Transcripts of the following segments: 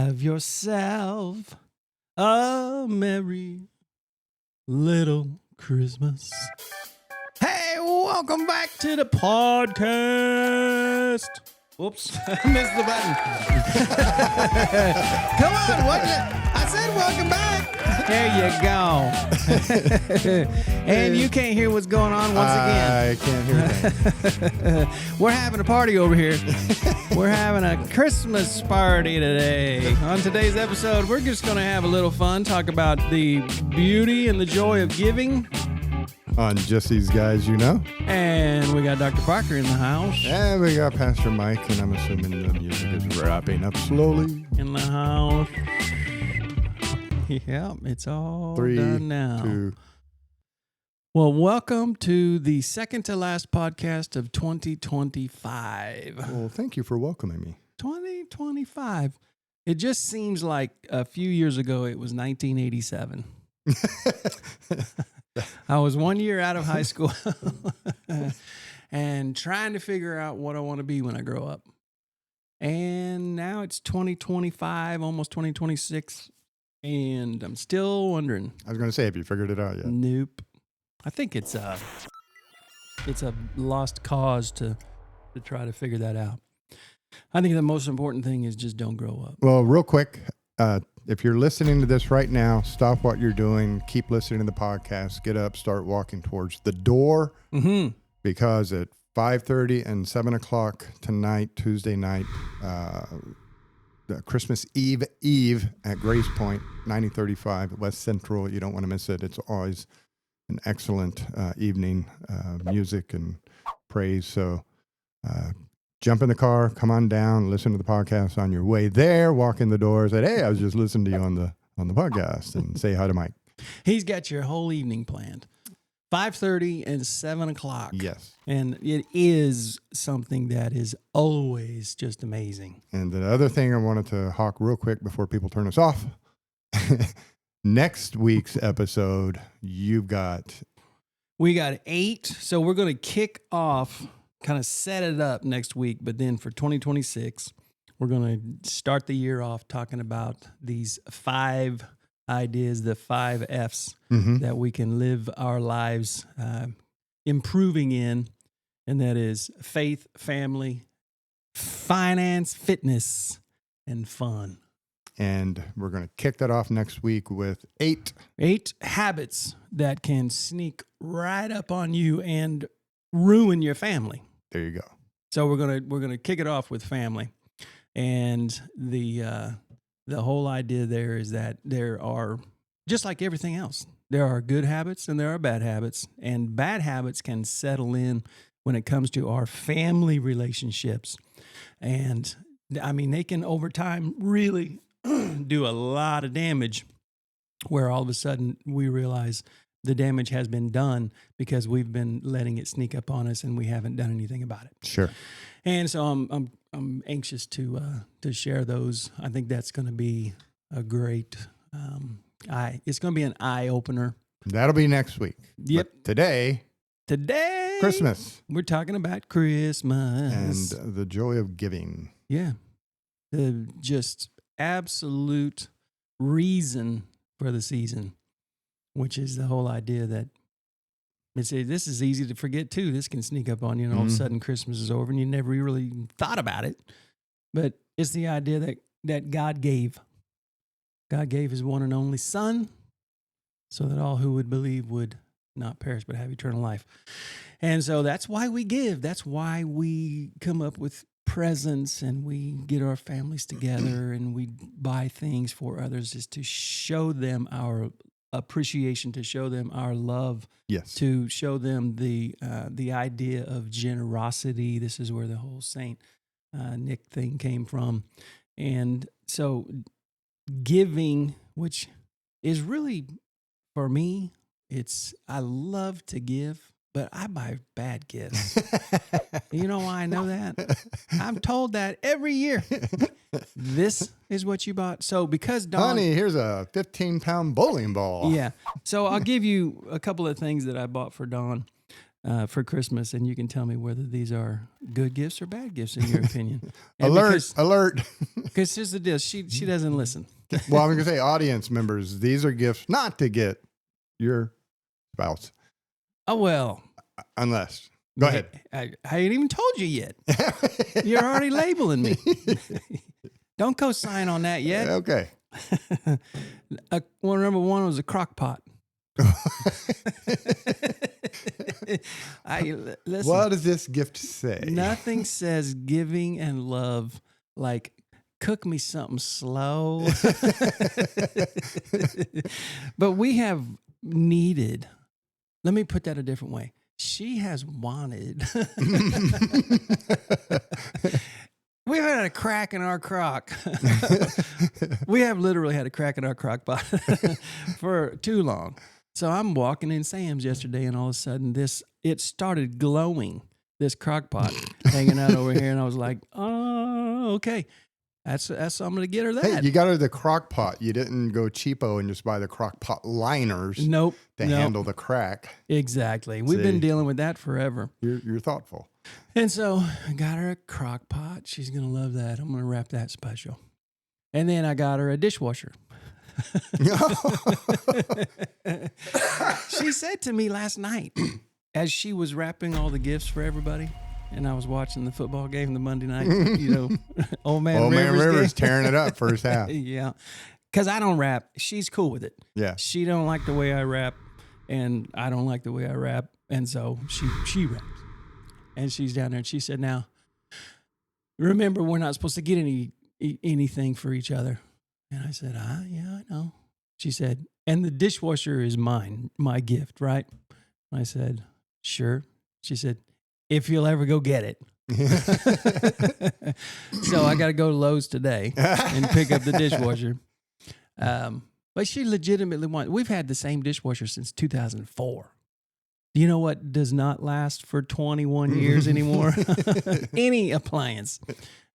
Have yourself a merry little Christmas. Hey, welcome back to the podcast. Whoops, I missed the button. Come on, I said welcome back. There you go. And you can't hear what's going on once again. I can't hear anything. We're having a party over here. We're having a Christmas party today. On today's episode, we're just going to have a little fun, talk about the beauty and the joy of giving. On Just These Guys You Know. And we got Dr. Parker in the house. And we got Pastor Mike, and I'm assuming the music is wrapping up slowly. In the house. Yep, it's all 3, done now. 2. Well, welcome to the second to last podcast of 2025. Well, thank you for welcoming me. 2025. It just seems like a few years ago it was 1987. I was 1 year out of high school and trying to figure out what I want to be when I grow up. And now it's 2025, almost 2026, and I'm still wondering. I was going to say, have you figured it out yet? Nope. I think it's a lost cause to try to figure that out. I think the most important thing is just don't grow up. Well, real quick, if you're listening to this right now, stop what you're doing. Keep listening to the podcast. Get up, start walking towards the door. Mm-hmm. Because at 5:30 and 7 o'clock tonight, Tuesday night, the Christmas Eve at Grace Point, 9035 West Central. You don't want to miss it. It's always an excellent evening, music and praise. So jump in the car, come on down, listen to the podcast on your way there, walk in the door, say, hey, I was just listening to you on the podcast, and say hi to Mike. He's got your whole evening planned. 5:30 and 7 o'clock. Yes. And it is something that is always just amazing. And the other thing I wanted to hawk real quick before people turn us off, next week's episode, we got 8. So we're going to kick off, kind of set it up next week. But then for 2026, we're going to start the year off talking about these 5 ideas, the 5 F's that we can live our lives improving in. And that is faith, family, finance, fitness, and fun. And we're going to kick that off next week with 8 habits that can sneak right up on you and ruin your family. There you go. So we're gonna kick it off with family, and the whole idea there is that there are, just like everything else, there are good habits and there are bad habits, and bad habits can settle in when it comes to our family relationships, and I mean they can over time really do a lot of damage, where all of a sudden we realize the damage has been done because we've been letting it sneak up on us and we haven't done anything about it. Sure. And so I'm anxious to share those. I think that's going to be a great it's going to be an eye opener. That'll be next week. Yep. But today, Christmas. We're talking about Christmas And the joy of giving. Yeah. The just absolute reason for the season, which is the whole idea that this is easy to forget too. This can sneak up on you, and all of a sudden Christmas is over, and you never really thought about it. But it's the idea that God gave His one and only Son, so that all who would believe would not perish but have eternal life. And so that's why we give. That's why we come up with presents, and we get our families together, and we buy things for others, is to show them our appreciation, to show them our love, yes, to show them the idea of generosity. This is where the whole Saint Nick thing came from. And so giving, which is really, for me, I love to give, but I buy bad gifts. You know why I know that? I'm told that every year. This is what you bought. So because Dawn... Honey, here's a 15-pound bowling ball. Yeah. So I'll give you a couple of things that I bought for Dawn. for Christmas, and you can tell me whether these are good gifts or bad gifts in your opinion. Alert. Because here's the deal. She doesn't listen. Well, I'm going to say, audience members, these are gifts not to get your spouse. Oh, well. Unless. Go ahead. I ain't even told you yet. You're already labeling me. Don't co-sign on that yet. Okay. Number one was a crock pot. Listen, what does this gift say? Nothing says giving and love like cook me something slow. But we have needed, let me put that a different way. She has wanted. We've had a crack in our crock. We have literally had a crack in our crock pot for too long. So I'm walking in Sam's yesterday, and all of a sudden it started glowing, this crock pot hanging out over here. And I was like, oh, okay. That's I'm going to get her that. Hey, you got her the crock pot. You didn't go cheapo and just buy the crock pot liners. Nope. Handle the crack. Exactly. We've been dealing with that forever. You're thoughtful. And so I got her a crock pot. She's going to love that. I'm going to wrap that special. And then I got her a dishwasher. She said to me last night, as she was wrapping all the gifts for everybody, and I was watching the football game, the Monday night, Old Man Rivers tearing it up first half. Yeah. Because I don't rap. She's cool with it. Yeah. She don't like the way I rap, and I don't like the way I rap. And so she raps. And she's down there, and she said, now, remember, we're not supposed to get anything for each other. And I said, yeah, I know. She said, and the dishwasher is mine, my gift, right? I said, sure. She said, if you'll ever go get it. So I got to go to Lowe's today and pick up the dishwasher. But she legitimately wants, we've had the same dishwasher since 2004. Do you know what does not last for 21 years anymore? Any appliance.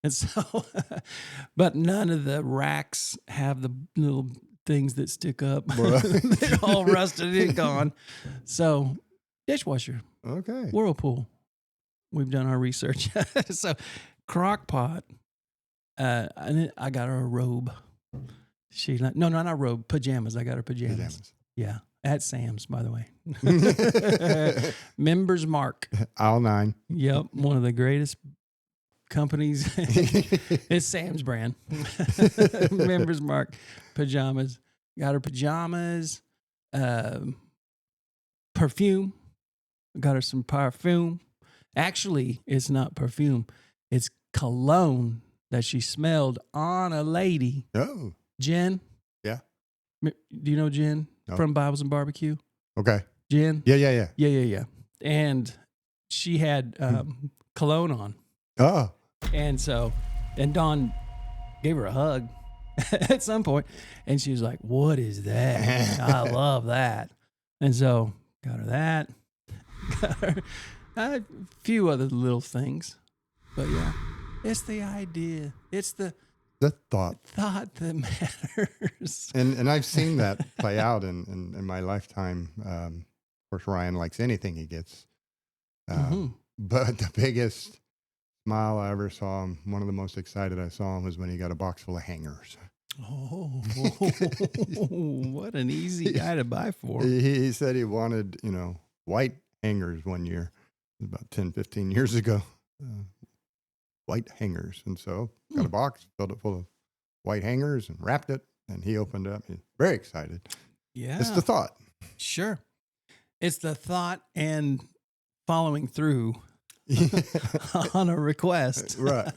And so, but none of the racks have the little things that stick up. They're all rusted and gone. So, dishwasher. Okay. Whirlpool. We've done our research. So, crock pot. And I got her a robe. Not a robe, pajamas. I got her pajamas. Yeah. At Sam's, by the way. Members Mark. Aisle 9. Yep. One of the greatest companies. It's Sam's brand. Members Mark pajamas. Got her pajamas. Perfume. Got her some perfume. Actually, it's not perfume. It's cologne that she smelled on a lady. Oh. Jen. Yeah. Do you know Jen from Bibles and Barbecue? Okay. Jen? Yeah. And she had cologne on. Oh. And Dawn gave her a hug at some point, and she was like, what is that? I love that. And so got her that. Got her a few other little things. But yeah, it's the idea. It's the thought that matters. And I've seen that play out in my lifetime. Of course, Ryan likes anything he gets. But the biggest smile I ever saw him, one of the most excited I saw him, was when he got a box full of hangers. Oh, what an easy guy to buy for. He said he wanted, white hangers one year, about 10, 15 years ago. White hangers. And so got a box, filled it full of white hangers and wrapped it. And he opened it up. He's very excited. Yeah. It's the thought. Sure. It's the thought and following through on a request. Right.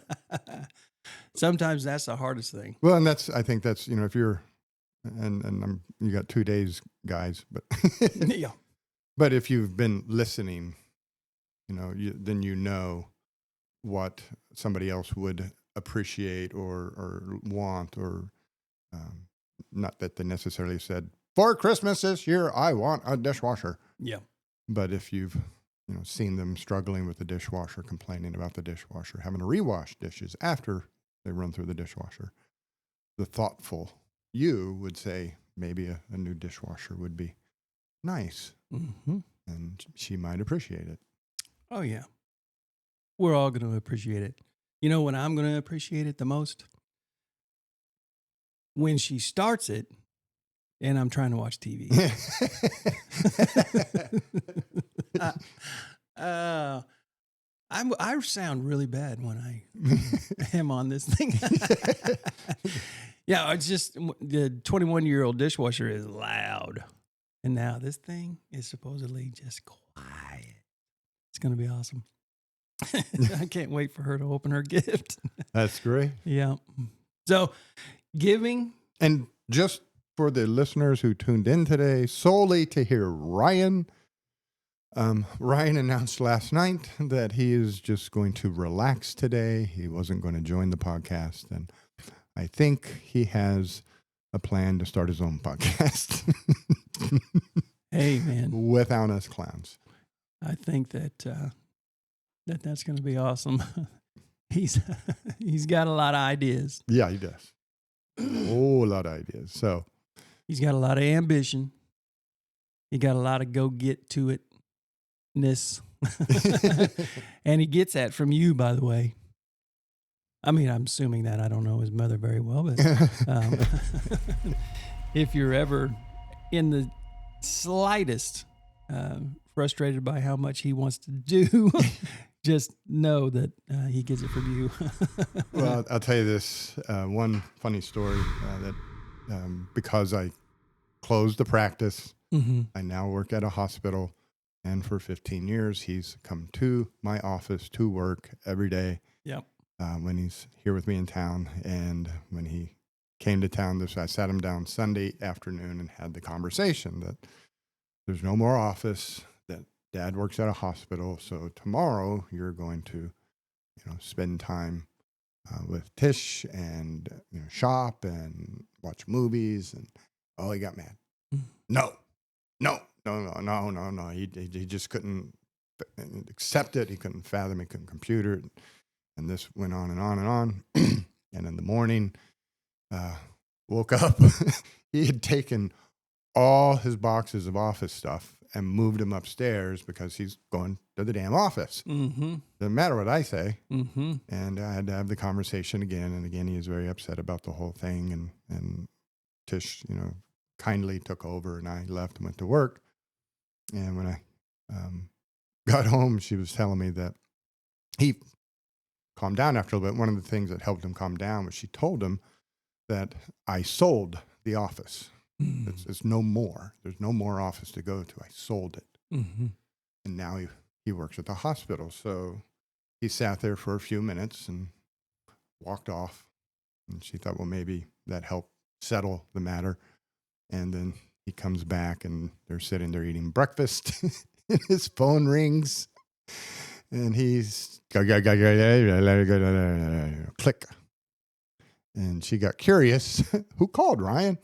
Sometimes that's the hardest thing. Well, and I think that's, if you're, and you got 2 days, guys, but Yeah. But if you've been listening, then you know what somebody else would appreciate or want, or not that they necessarily said, for Christmas this year, I want a dishwasher. Yeah. But if you've seen them struggling with the dishwasher, complaining about the dishwasher, having to rewash dishes after they run through the dishwasher, the thoughtful you would say maybe a new dishwasher would be nice. Mm-hmm. and she might appreciate it. Oh, yeah. We're all going to appreciate it. You know when I'm going to appreciate it the most? When she starts it and I'm trying to watch TV. I sound really bad when I am on this thing. Yeah, it's just the 21-year-old dishwasher is loud. And now this thing is supposedly just quiet. It's going to be awesome. I can't wait for her to open her gift. That's great. Yeah. So giving. And just for the listeners who tuned in today solely to hear Ryan, Ryan announced last night that he is just going to relax today. He wasn't going to join the podcast. And I think he has a plan to start his own podcast. Hey, man. Without us clowns. I think that that's going to be awesome. He's got a lot of ideas. Yeah, he does. A whole lot of ideas. So he's got a lot of ambition. He got a lot of go get to itness. And he gets that from you, by the way. I mean, I'm assuming that. I don't know his mother very well, but if you're ever in the slightest frustrated by how much he wants to do, just know that he gets it from you. Well, I'll tell you this one funny story that because I closed the practice, I now work at a hospital, and for 15 years, he's come to my office to work every day. Yep. When he's here with me in town, and when he came to town, I sat him down Sunday afternoon and had the conversation that there's no more office, that Dad works at a hospital, so tomorrow you're going to, spend time with Tish and shop and watch movies. And he got mad. No. He just couldn't accept it. He couldn't fathom it. He couldn't compute it. And this went on and on and on. And in the morning, woke up. He had taken all his boxes of office stuff and moved them upstairs because he's going to the damn office. Doesn't matter what I say. And I had to have the conversation again. And again, he was very upset about the whole thing. And Tish, kindly took over, and I left and went to work. And when I got home, she was telling me that he calmed down after a little bit. One of the things that helped him calm down was she told him that I sold the office. It's no more. There's no more office to go to. I sold it. And now he works at the hospital. So he sat there for a few minutes and walked off. And she thought, well, maybe that helped settle the matter. And then he comes back, and they're sitting there eating breakfast. And his phone rings. And he's click. And she got curious. Who called, Ryan?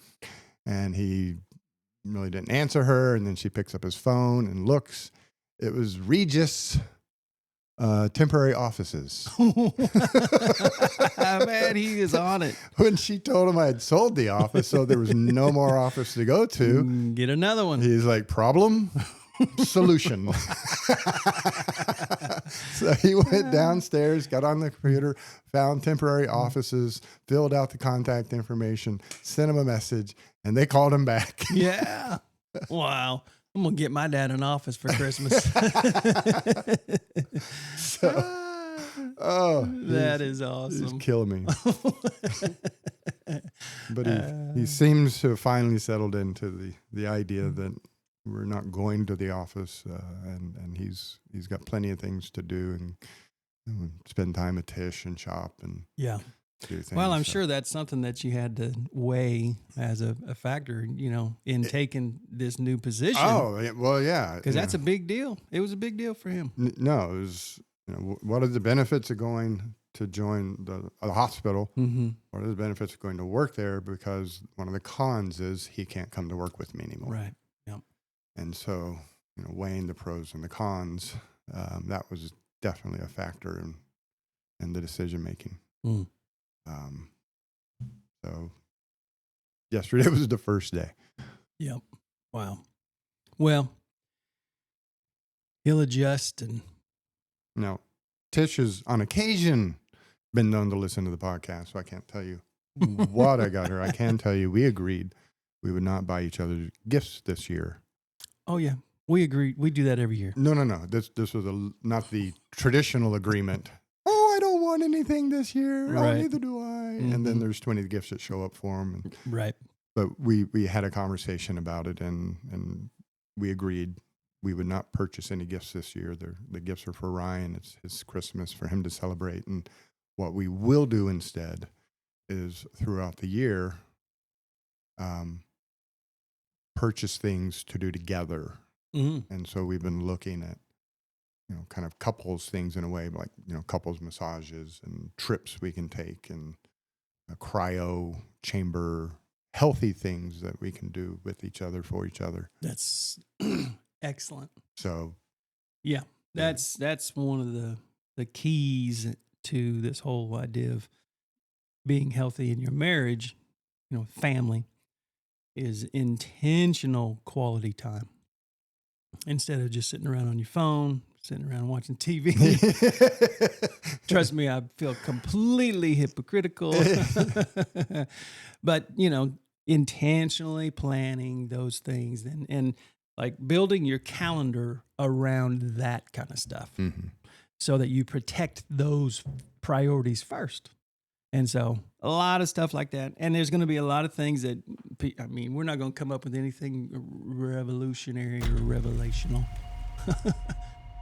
And he really didn't answer her. And then she picks up his phone and looks. It was Regis Temporary Offices. Man, he is on it. When she told him I had sold the office, so there was no more office to go to. Get another one. He's like, problem? Solution. So he went downstairs, got on the computer, found temporary offices, filled out the contact information, sent him a message, and they called him back. Yeah. Wow. I'm going to get my dad an office for Christmas. That is awesome. He's killing me. But he seems to have finally settled into the idea that we're not going to the office, and he's got plenty of things to do, and spend time with Tish and shop and do things. Well, I'm sure that's something that you had to weigh as a factor, in taking this new position. Oh, well, yeah, because that's a big deal. It was a big deal for him. No, it was. What are the benefits of going to join the hospital? What are the benefits of going to work there? Because one of the cons is he can't come to work with me anymore. Right. Yep. And so, weighing the pros and the cons, that was definitely a factor in the decision making. So yesterday was the first day. Yep. Wow. Well, he'll adjust. And Now, Tish has on occasion been known to listen to the podcast, so I can't tell you what I got her. I can tell you we agreed we would not buy each other gifts this year. oh yeah, we agree. We do that every year. No. This was not the traditional agreement. Oh, I don't want anything this year. Right. Oh, neither do I. And then there's 20 gifts that show up for him. Right. But we had a conversation about it, and we agreed we would not purchase any gifts this year. The gifts are for Ryan. It's his Christmas for him to celebrate. And what we will do instead is throughout the year, purchase things to do together. Mm-hmm. And so we've been looking at, kind of couples things in a way, like, couples massages and trips we can take and a cryo chamber, healthy things that we can do with each other, for each other. That's excellent. So, yeah, that's one of the keys to this whole idea of being healthy in your marriage, family, is intentional quality time. Instead of just sitting around on your phone, sitting around watching TV. Trust me, I feel completely hypocritical. But, intentionally planning those things and like building your calendar around that kind of stuff so that you protect those priorities first. And so a lot of stuff like that. And there's going to be a lot of things that, we're not going to come up with anything revolutionary or revelational.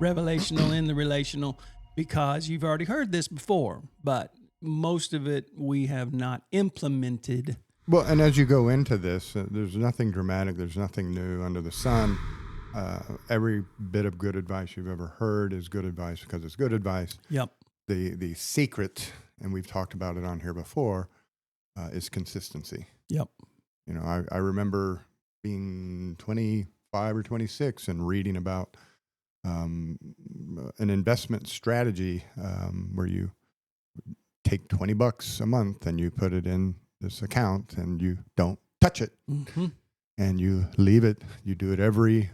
Revelational in the relational, because you've already heard this before, but most of it we have not implemented. Well, and as you go into this, there's nothing dramatic. There's nothing new under the sun. Every bit of good advice you've ever heard is good advice because it's good advice. Yep. The secret, and we've talked about it on here before, is consistency. Yep. I remember being 25 or 26 and reading about an investment strategy where you take $20 a month and you put it in this account and you don't touch it, and you leave it. You do it every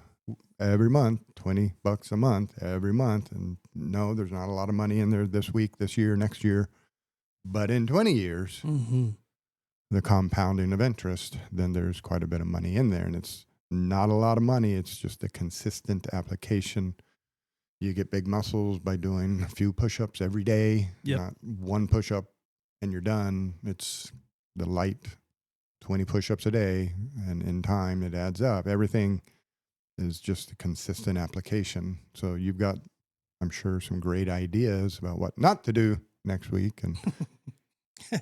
month, $20 a month every month. And no, there's not a lot of money in there this week, this year, next year. But in 20 years, the compounding of interest, then there's quite a bit of money in there. And it's not a lot of money. It's just a consistent application. You get big muscles by doing a few push-ups every day, not one push-up and you're done. It's the light 20 push-ups a day, and in time it adds up. Everything is just a consistent application. So you've got, I'm sure, some great ideas about what not to do next week, and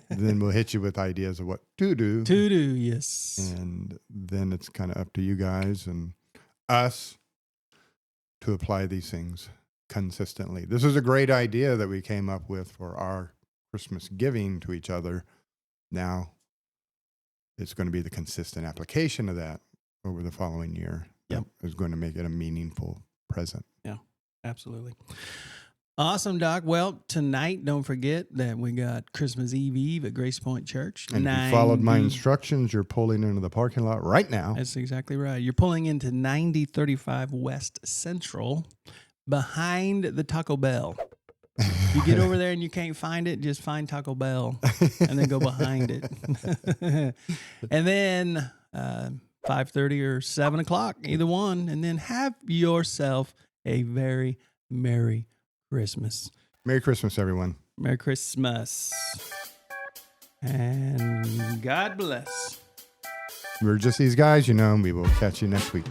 then we'll hit you with ideas of what to do. To do, yes. And then it's kind of up to you guys and us to apply these things consistently. This is a great idea that we came up with for our Christmas giving to each other. Now it's going to be the consistent application of that over the following year. Yep. That is going to make it a meaningful present. Yeah, absolutely. Awesome, Doc. Well, tonight, don't forget that we got Christmas Eve at Grace Point Church. And if you followed my instructions, you're pulling into the parking lot right now. That's exactly right. You're pulling into 9035 West Central behind the Taco Bell. You get over there and you can't find it, just find Taco Bell and then go behind it. And then 5:30 or 7 o'clock, either one. And then have yourself a very Merry Christmas. Merry Christmas, everyone. Merry Christmas. And God bless. We're just these guys, and we will catch you next week.